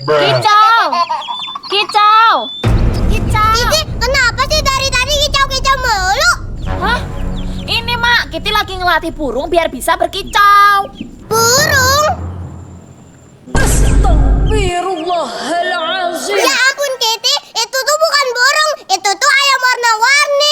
Kicau! Kicau! Kicau! Kiki, kenapa sih dari tadi kicau-kicau mulu? Hah? Ini, Mak. Kiti lagi ngelatih burung biar bisa berkicau. Burung? Astagfirullahalazim. Ya ampun, Kitty. Itu tuh bukan burung. Itu tuh ayam warna-warni.